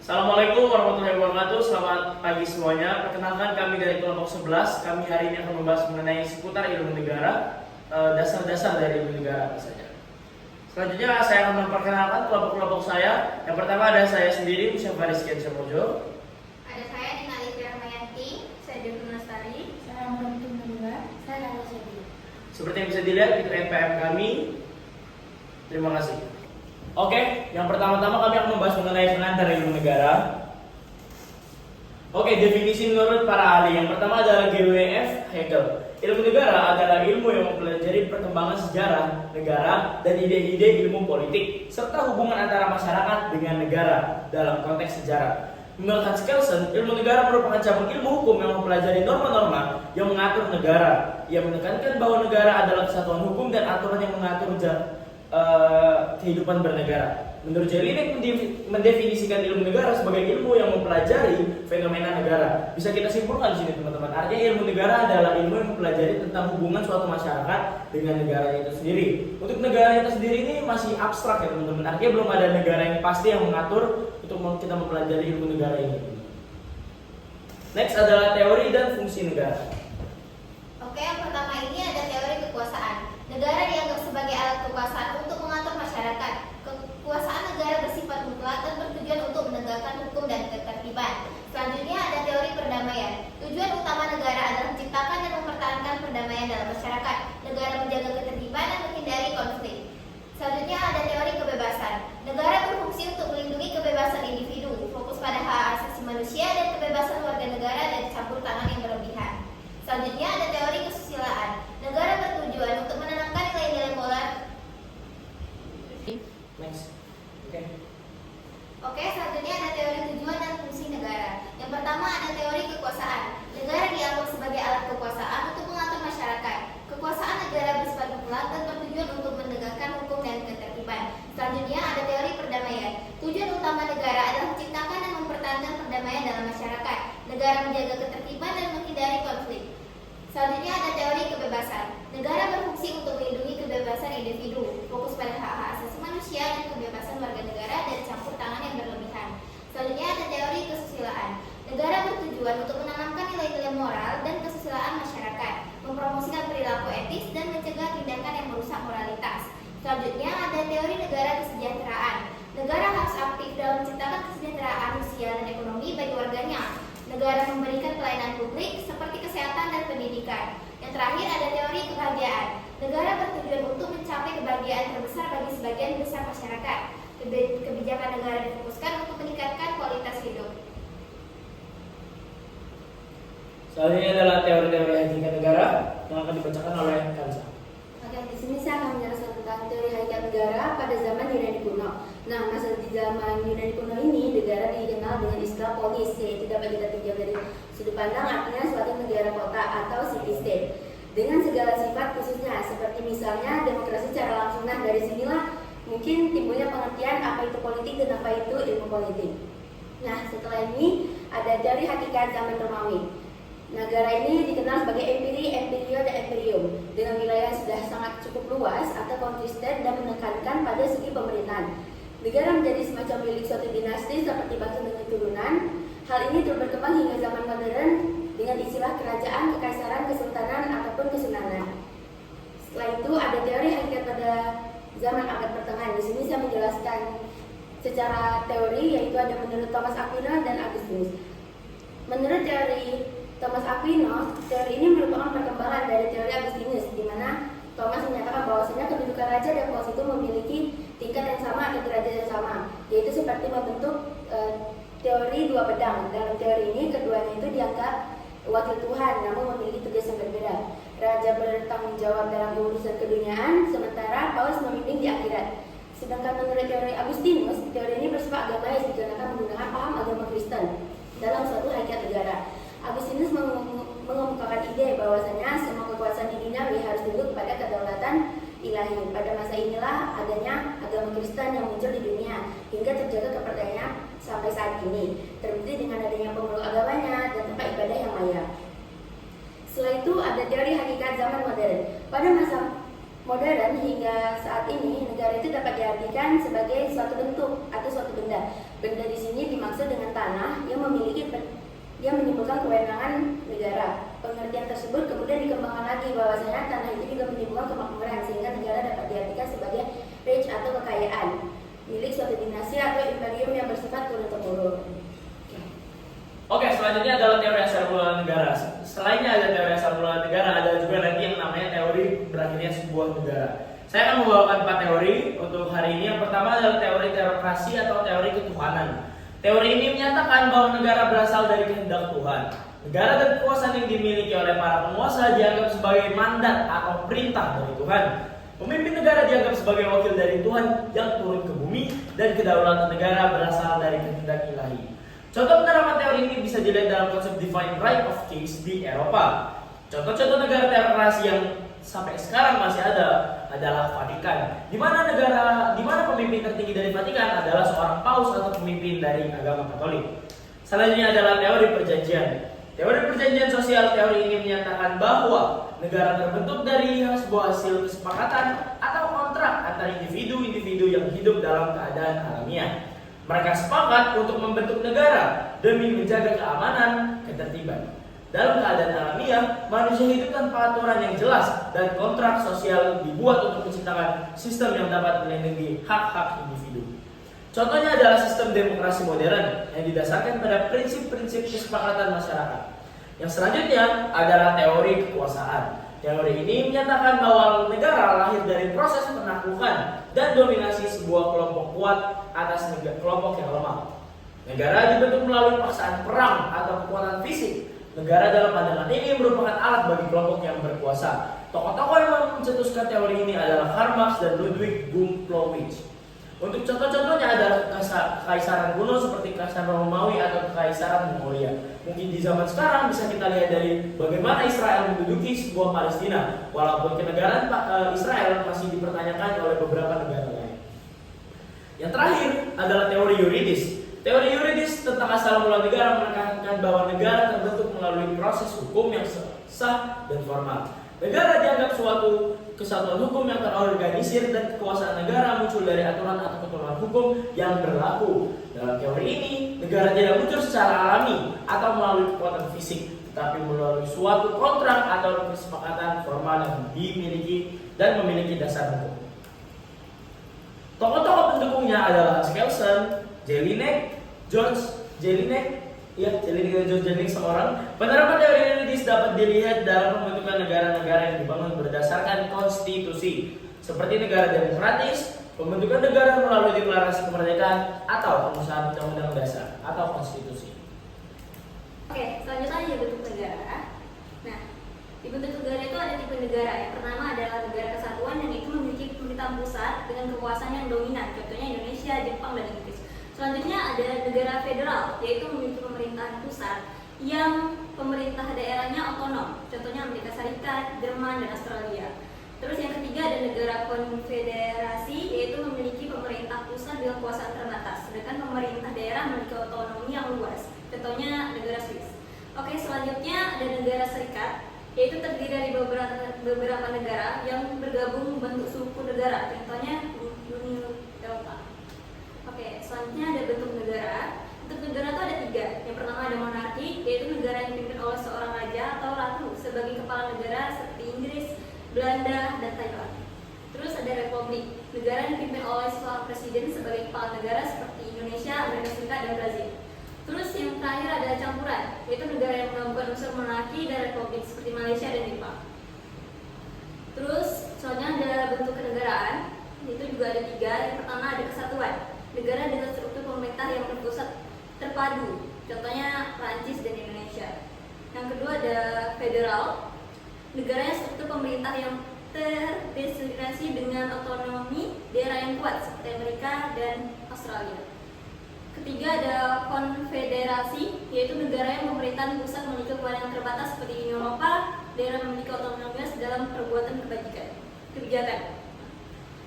Assalamualaikum warahmatullahi wabarakatuh. Selamat pagi semuanya. Perkenalkan, kami dari kelompok 11. Kami hari ini akan membahas mengenai seputar ilmu negara, dasar-dasar dari ilmu negara saja. Selanjutnya saya akan memperkenalkan kelompok-kelompok saya. Yang pertama ada saya sendiri, Musyafa Rizky Syarmojo. Ada saya Dina Livia Rahmayanti, saya Devi Lestari, Saya Muhammad Nurullah, saya Lala Syedi. Seperti yang bisa dilihat itu NPM kami. Terima kasih. Oke, yang pertama-tama kami akan membahas mengenai pengantar ilmu negara. Oke, definisi menurut para ahli. Yang pertama adalah GWF Hegel. Ilmu negara adalah ilmu yang mempelajari perkembangan sejarah negara dan ide-ide ilmu politik serta hubungan antara masyarakat dengan negara dalam konteks sejarah. Menurut Hans Kelsen, ilmu negara merupakan cabang ilmu hukum yang mempelajari norma-norma yang mengatur negara. Ia menekankan bahwa negara adalah kesatuan hukum dan aturan yang mengatur kehidupan bernegara. Menurut Jelinek mendefinisikan ilmu negara sebagai ilmu yang mempelajari fenomena negara. Bisa kita simpulkan di sini teman-teman. Artinya ilmu negara adalah ilmu yang mempelajari tentang hubungan suatu masyarakat dengan negara itu sendiri. Untuk negara itu sendiri ini masih abstrak ya teman-teman. Artinya belum ada negara yang pasti yang mengatur untuk kita mempelajari ilmu negara ini. Next adalah teori dan fungsi negara. Oke, yang pertama ini ada teori kekuasaan. Negara dianggap sebagai alat kekuasaan untuk mengatur masyarakat. Kekuasaan negara bersifat mutlak dan bertujuan untuk menegakkan hukum dan ketertiban. Selanjutnya ada teori perdamaian. Tujuan utama negara adalah menciptakan dan mempertahankan perdamaian dalam masyarakat. Negara menjaga ketertiban dan menghindari konflik. Selanjutnya ada teori kebebasan. Negara berfungsi untuk melindungi kebebasan individu, fokus pada hak asasi manusia dan kebebasan warga negara dari campur tangan yang berlebihan. Selanjutnya ada teori kesusilaan. Negara bertujuan untuk menanamkan nilai-nilai moral. Next. Oke, selanjutnya ada teori tujuan dan fungsi negara. Yang pertama ada teori kekuasaan. Negara dianggap sebagai alat kekuasaan untuk mengatur masyarakat. Kekuasaan negara bersifat mutlak dan bertujuan untuk menegakkan hukum dan ketertiban. Selanjutnya ada teori perdamaian. Tujuan utama negara adalah menciptakan dan mempertahankan perdamaian dalam masyarakat. Negara menjaga ketertiban dan menghindari konflik. Selanjutnya ada teori kebebasan. Negara berfungsi untuk melindungi kebebasan individu, fokus pada hak asasi manusia dan kebebasan warga negara dari campur tangan yang berlebihan. Selanjutnya ada teori kesusilaan. Negara bertujuan untuk menanamkan nilai-nilai moral dan kesusilaan masyarakat, mempromosikan perilaku etis dan mencegah tindakan yang merusak moralitas. Selanjutnya ada teori negara kesejahteraan. Negara harus aktif dalam menciptakan kesejahteraan sosial dan ekonomi bagi warganya. Negara memberikan pelayanan publik seperti kesehatan dan pendidikan. Yang terakhir ada teori kebahagiaan. Negara bertujuan untuk mencapai kebahagiaan terbesar bagi sebagian besar masyarakat. Kebijakan negara difokuskan untuk meningkatkan kualitas hidup. Selanjutnya adalah teori-teori hakikat negara yang akan dibacakan oleh Kansa. Oke, di sini saya akan menjelaskan tentang teori hakikat negara pada zaman Yunani kuno. Nah, masa di zaman Yunani kuno ini, negara dikenal dengan istilah polis, yaitu dapat kita tinjau dari sudut pandang artinya suatu negara kota atau city state dengan segala sifat khususnya, seperti misalnya demokrasi secara langsung. Nah, dari sinilah mungkin timbulnya pengertian apa itu politik dan apa itu ilmu politik. Nah, setelah ini ada teori hakikat zaman Romawi. Negara ini dikenal sebagai empiri, empirio, dan empirium dengan wilayah yang sudah sangat cukup luas atau konsisten dan menekankan pada segi pemerintahan. Negara menjadi semacam milik suatu dinasti seperti bangsa dengan keturunan. Hal ini terus berkembang hingga zaman modern dengan istilah kerajaan, kekaisaran, kesultanan, ataupun kesunanan. Setelah itu ada teori hakikat pada zaman abad pertengahan. Di sini saya menjelaskan secara teori, yaitu ada menurut Thomas Aquino dan Augustinus. Menurut teori Thomas Aquino, teori ini merupakan perkembangan dari teori Augustinus, di mana Thomas menyatakan bahwasanya kedudukan raja dan bos itu memiliki tingkat yang sama atau derajat yang sama, yaitu seperti membentuk teori dua pedang. Dalam teori ini, keduanya itu dianggap wakil Tuhan, namun memiliki tugas yang berbeda. Raja bertanggung jawab dalam urusan keduniaan, sementara paus memimpin di akhirat. Sedangkan menurut teori Augustinus, teori ini bersifat agamais dikarenakan menggunakan paham agama Kristen dalam suatu hakikat negara. Agustinus mengemukakan ide bahwasanya semua kekuasaan di duniawi harus tunduk kepada kedaulatan ilahi. Pada masa inilah adanya agama Kristen yang muncul di dunia hingga terjaga kepercayaannya sampai saat ini, terbukti dengan adanya pemeluk agamanya dan tempat ibadah yang layak. Setelah itu ada teori hakikat zaman modern. Pada masa modern hingga saat ini, negara itu dapat diartikan sebagai suatu bentuk atau suatu benda. Benda di sini dimaksud dengan dia menimbulkan kewenangan negara. Pengertian tersebut kemudian dikembangkan lagi bahwasanya tanah itu juga menimbulkan kemakmuran sehingga negara dapat diartikan sebagai reich atau kekayaan milik suatu dinasti atau imperium yang bersifat turun-temurun. Oke, selanjutnya adalah teori asal mula negara. Selainnya ada teori asal mula negara, ada juga nanti yang namanya teori berakhirnya sebuah negara. Saya akan membawakan 4 teori untuk hari ini. Yang pertama adalah teori teokrasi atau teori ketuhanan. Teori ini menyatakan bahwa negara berasal dari kehendak Tuhan. Negara dan kekuasaan yang dimiliki oleh para penguasa dianggap sebagai mandat atau perintah dari Tuhan. Pemimpin negara dianggap sebagai wakil dari Tuhan yang turun ke bumi, dan kedaulatan negara berasal dari kehendak ilahi. Contoh penerapan teori ini bisa dilihat dalam konsep divine right of kings di Eropa. Contoh-contoh negara teokrasi yang sampai sekarang masih ada adalah Vatikan, di mana pemimpin tertinggi dari Vatikan adalah seorang paus atau pemimpin dari agama Katolik. Selanjutnya adalah teori perjanjian. Teori perjanjian sosial, teori ini menyatakan bahwa negara terbentuk dari sebuah hasil kesepakatan atau kontrak antara individu-individu yang hidup dalam keadaan alamiah. Mereka sepakat untuk membentuk negara demi menjaga keamanan, ketertiban. Dalam keadaan alamiah, manusia hidup tanpa aturan yang jelas dan kontrak sosial dibuat untuk menciptakan sistem yang dapat melindungi hak-hak individu. Contohnya adalah sistem demokrasi modern yang didasarkan pada prinsip-prinsip kesepakatan masyarakat. Yang selanjutnya adalah teori kekuasaan. Teori ini menyatakan bahwa negara lahir dari proses penaklukan dan dominasi sebuah kelompok kuat atas kelompok yang lemah. Negara dibentuk melalui paksaan perang atau kekuatan fisik. Negara dalam pandangan ini merupakan alat bagi kelompok yang berkuasa. Tokoh-tokoh yang mencetuskan teori ini adalah Karl Marx dan Ludwig Bumplowitz. Untuk contoh-contohnya adalah kekaisaran kuno seperti Kekaisaran Romawi atau Kekaisaran Mongolia. Mungkin di zaman sekarang bisa kita lihat dari bagaimana Israel menduduki sebuah Palestina, walaupun kenegaraan Israel masih dipertanyakan oleh beberapa negara lain. Yang terakhir adalah teori yuridis. Teori yuridis tentang asal mula negara menekankan bahwa negara terbentuk melalui proses hukum yang sah dan formal. Negara dianggap suatu kesatuan hukum yang terorganisir, dan kekuasaan negara muncul dari aturan atau ketentuan hukum yang berlaku. Dalam teori ini, negara tidak muncul secara alami atau melalui kekuatan fisik, tetapi melalui suatu kontrak atau kesepakatan formal yang dimiliki dan memiliki dasar hukum. Tokoh-tokoh pendukungnya adalah Kelsen, Jelinek, George Jelinek, dan George Jelinek seorang. Penerapan teori yuridis dapat dilihat dalam pembentukan negara-negara yang dibangun berdasarkan konstitusi, seperti negara demokratis, pembentukan negara melalui deklarasi kemerdekaan, atau pengusahaan undang-undang dasar atau konstitusi. Oke, selanjutnya ada bentuk negara. Nah, di bentuk negara itu ada tipe negara. Yang pertama adalah negara kesatuan, yang itu memiliki pemerintahan pusat dengan kekuasaan yang dominan. Contohnya Indonesia, Jepang, dan Inggris. Selanjutnya ada negara federal, yaitu memiliki pemerintahan pusat yang pemerintah daerahnya otonom. Contohnya Amerika Serikat, Jerman, dan Australia. Terus yang ketiga ada negara konfederasi, yaitu memiliki pemerintah pusat dengan kekuasaan terbatas, sedangkan pemerintah daerah memiliki otonomi yang luas. Contohnya negara Swiss. Oke, selanjutnya ada negara serikat, yaitu terdiri dari beberapa negara yang bergabung membentuk suku negara. Contohnya Uni Eropa. Oke, selanjutnya ada bentuk negara. Bentuk negara itu ada 3. Yang pertama ada monarki, yaitu negara yang dipimpin oleh seorang raja atau ratu sebagai kepala negara seperti Inggris, Belanda, dan Taiwan. Terus ada republik, negara yang dipimpin oleh seorang presiden sebagai kepala negara seperti Indonesia, Amerika Serikat, dan Brazil. Terus yang terakhir adalah campuran, yaitu negara yang menggabungkan unsur monarki dan republik seperti Malaysia dan Jepang. Terus selanjutnya ada bentuk kenegaraan, itu juga ada 3. Yang pertama ada kesatuan, negara dengan struktur pemerintah yang berpusat terpadu, contohnya Prancis dan Indonesia. Yang kedua ada federal, negara yang struktur pemerintah yang terdesentralisasi dengan otonomi daerah yang kuat seperti Amerika dan Australia. Ketiga ada konfederasi, yaitu negara yang pemerintahan pusat memiliki kewenangan terbatas seperti Uni Eropa, daerah memiliki otonomi dalam perbuatan kebijakan.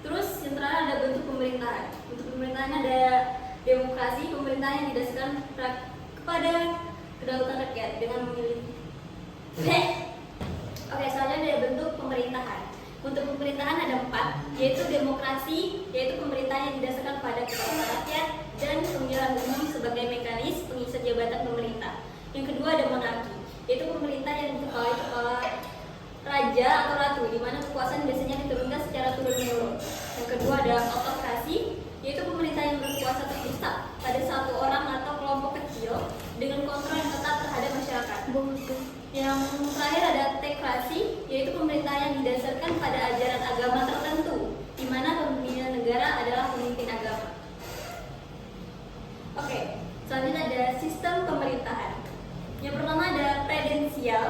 Terus yang terakhir ada bentuk pemerintahan. Bentuk pemerintahan ada demokrasi, pemerintahan yang didasarkan kepada kedaulatan rakyat dengan memilih. Oke, selanjutnya ada bentuk pemerintahan. Bentuk pemerintahan ada 4, yaitu demokrasi, yaitu pemerintahan yang didasarkan pada kedaulatan rakyat dan pemilihan umum sebagai mekanis pengisian jabatan pemerintah. Yang kedua ada monarki, yaitu pemerintah yang dikepalai kepala raja atau ratu, di mana kekuasaan biasanya diturunkan secara turun-menurun. Yang kedua ada autokrasi, yaitu pemerintah yang berkuasa terpusat pada satu orang atau kelompok kecil dengan kontrol yang ketat terhadap masyarakat. Yang terakhir ada teokrasi, yaitu pemerintah yang didasarkan pada ajaran agama tertentu, di mana pemimpin negara adalah pemimpin agama. Oke, selanjutnya ada sistem pemerintahan. Yang pertama ada presidensial.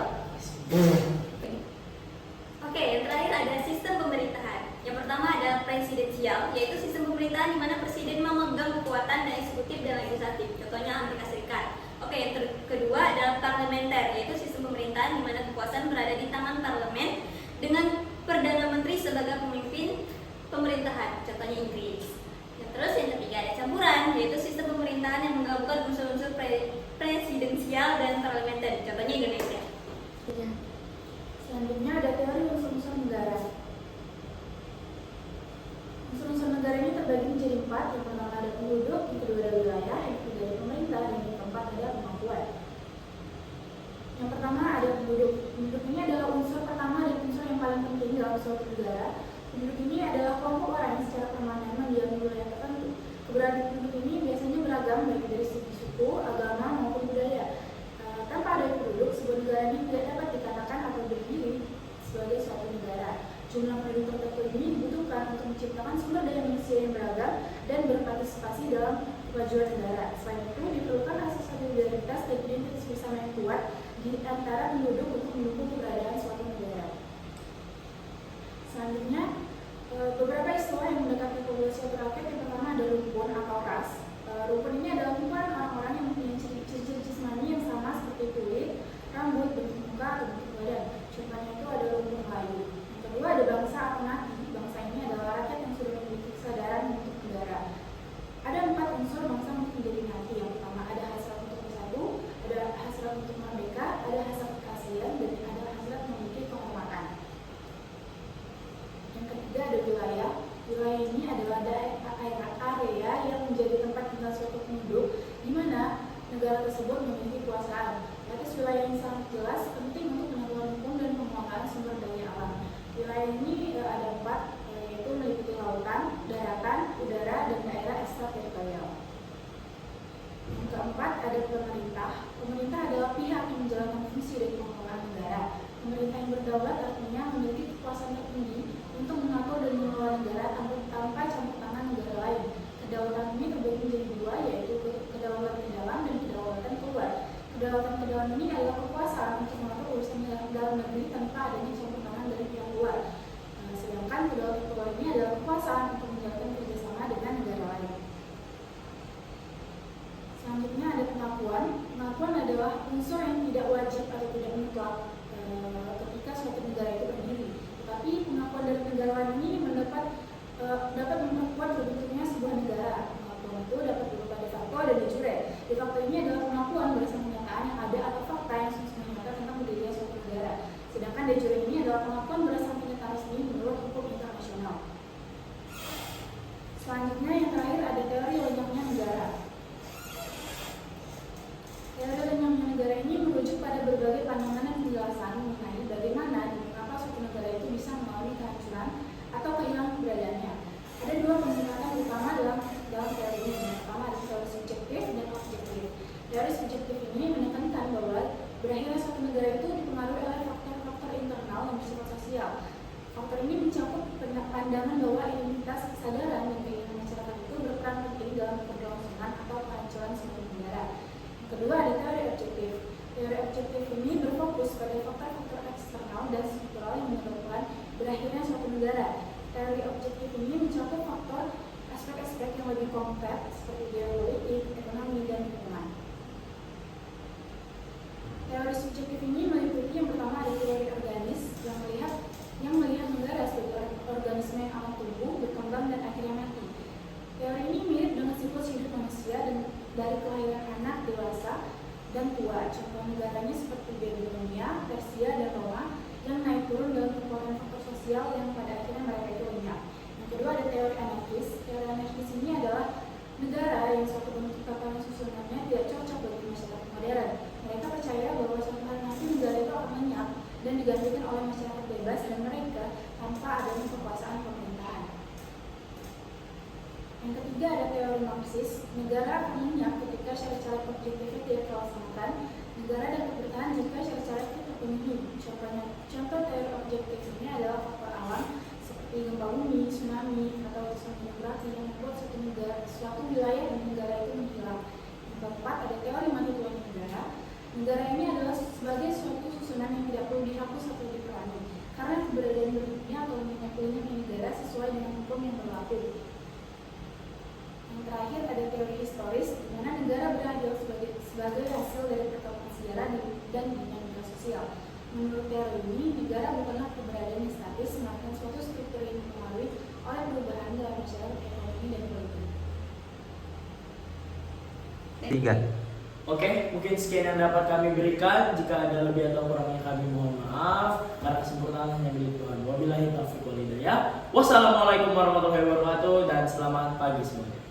Oke, yang terakhir ada sistem pemerintahan. Yang pertama ada presidensial, yaitu sistem pemerintahan di mana presiden memegang kekuatan dan eksekutif dan legislatif. Contohnya Amerika Serikat. Oke, yang kedua adalah parlementer, yaitu sistem pemerintahan di mana kekuasaan berada di tangan parlemen dengan perdana menteri sebagai pemimpin pemerintahan. Contohnya Inggris. Terus yang ketiga ada campuran, yaitu sistem pemerintahan yang menggabungkan unsur-unsur presidensial dan parlementer. Contohnya Indonesia. Selanjutnya ada teori unsur-unsur negara. Unsur-unsur negara ini terbagi menjadi 4. Yang pertama ada penduduk, yang kedua ada wilayah, yang ketiga ada pemerintah, dan yang keempat ada kemampuan. Yang pertama ada penduduk. Penduduk ini adalah unsur pertama dan unsur yang paling penting dalam suatu negara. Penduduk ini adalah kelompok orang yang secara permanen mendiami wilayah tertentu. Keberadaan penduduk ini biasanya beragam baik dari segi suku, agama maupun budaya. Tanpa ada penduduk, sebuah negara ini tidak dapat dikatakan atau berdiri sebagai suatu negara. Jumlah penduduk tertentu ini dibutuhkan untuk menciptakan sumber daya manusia yang beragam dan berpartisipasi dalam kemajuan negara. Selain itu, diperlukan asas solidaritas dan identitas bersama yang kuat di antara penduduk untuk mendukung keberadaan suatu negara. Selanjutnya, beberapa istilah yang mendekati populasi atau rakyat. Yang pertama ada rumpun atau ras. Rumpun ini adalah kumpulan orang-orang yang mempunyai ciri-ciri jasmani yang sama seperti kulit, rambut, bentuk muka, atau bentuk badan. Contohnya itu ada rumpun Melayu. Yang kedua ada bangsa atau nati. Bangsa ini adalah rakyat yang sudah memiliki kesadaran untuk negara. Ada 4 unsur bangsa untuk menjadi nati. Yang pertama ada hasrat untuk bersatu, ada hasrat untuk merdeka, ada hasrat keaslian, dan ada hasrat memiliki kehormatan. Yang ketiga ada wilayah. Wilayah ini adalah area yang menjadi tempat tinggal suatu penduduk di mana negara tersebut memiliki kekuasaan. Atas wilayah yang sangat jelas penting untuk penyatuan hukum dan penguasaan sumber daya alam. Wilayah ini ada 4, yaitu meliputi lautan, daratan, udara, dan daerah ekstrateritorial. Yang keempat ada pemerintah. Pemerintah adalah pihak yang menjalankan fungsi dari pengelolaan negara. Pemerintah yang berdaulat artinya memiliki kekuasaan tertinggi untuk mengatur dan mengelola negara tanpa campur tangan negara lain. Kedaulatan ini terbagi menjadi 2, yaitu kedaulatan dalam dan kedaulatan keluar. Kedaulatan ke dalam ini adalah kekuasaan untuk mengatur urusan dalam negeri tanpa adanya campur tangan dari pihak luar. Sedangkan kedaulatan keluar ini adalah kekuasaan untuk menjalankan kerjasama dengan negara lain. Selanjutnya ada pengakuan. Pengakuan adalah unsur yang tidak wajib atau tidak mutlak ketika suatu negara itu berdiri. Tetapi pengakuan dari negara lain ini dapat memperkuat terbentuknya sebuah negara. Pengakuan itu dapat berupa de facto dan de jure. De facto ini adalah pengakuan berdasarkan kenyataan yang ada atau fakta yang sesungguhnya nyata tentang berdirinya suatu negara. Sedangkan de jure ini adalah pengakuan berdasarkan kenyataan resmi menurut hukum internasional. Selanjutnya yang terakhir ada teori lenyapnya negara. Teori lenyapnya negara ini merujuk pada berbagai pandangan dan penjelasan mengenai bagaimana dan mengapa suatu negara itu bisa mengalami kehancuran atau kehilangan keberadaannya. Ada 2 pendekatan utama dalam teori ini. Yang pertama ada teori subjektif dan objektif. Teori subjektif ini menekankan bahwa berakhirnya suatu negara itu dipengaruhi oleh faktor-faktor internal yang bersifat sosial. Faktor ini mencakup pandangan bahwa identitas, kesadaran, dan keinginan masyarakat itu berperan penting dalam keberlangsungan atau kehancuran suatu negara. Yang kedua ada teori objektif. Teori objektif ini berfokus pada faktor-faktor eksternal dan struktural yang menyebabkan berakhirnya suatu negara. Teori objektif ini mencakup faktor aspek-aspek yang lebih konkret seperti geopolitik, ekonomi, dan lingkungan. Teori subjektif ini meliputi yang pertama ada teori organis yang melihat negara sebagai organisme yang akan tumbuh, berkembang, dan akhirnya mati. Teori ini mirip dengan siklus hidup manusia dan dari kelahiran anak, dewasa, dan tua. Contoh negaranya seperti Babilonia, Persia, dan Roma yang naik turun dalam kekuatan faktor sosial yang pada akhirnya mereka itu lenyap. Yang kedua ada teori anarkis. Teori anarkis ini adalah negara yang suatu bentuk tatanan susunannya tidak cocok bagi masyarakat modern. Mereka analisis, negara punya ketika syarat-syarat objektifnya tidak terlaksanakan, negara dapat bertahan jika syarat-syarat itu terpenuhi. Contoh teori objektif ini adalah faktor alam seperti gempa bumi, tsunami, atau seismografi yang membuat suatu wilayah dan negara itu menghilang. Yang keempat, ada teori mati tuan negara. Negara ini adalah sebagai suatu susunan yang tidak perlu dihapus atau diperangi, karena keberadaan bentuknya atau menyatunya negara sesuai dengan hukum yang berlaku. Yang terakhir ada teori historis, di mana negara berhasil sebagai hasil dari perkembangan sejarah dan dinamika sosial. Menurut teori ini, negara bukanlah keberadaan yang statis, melainkan suatu struktur yang dipengaruhi oleh perubahan dalam masyarakat, ekonomi, dan politik. 3. Oke, mungkin sekian yang dapat kami berikan. Jika ada lebih atau kurangnya kami mohon maaf. Karena kesempurnaan hanya milik Tuhan. Wabillahi taufiq wal hidayah. Wassalamualaikum warahmatullahi wabarakatuh dan selamat pagi semuanya.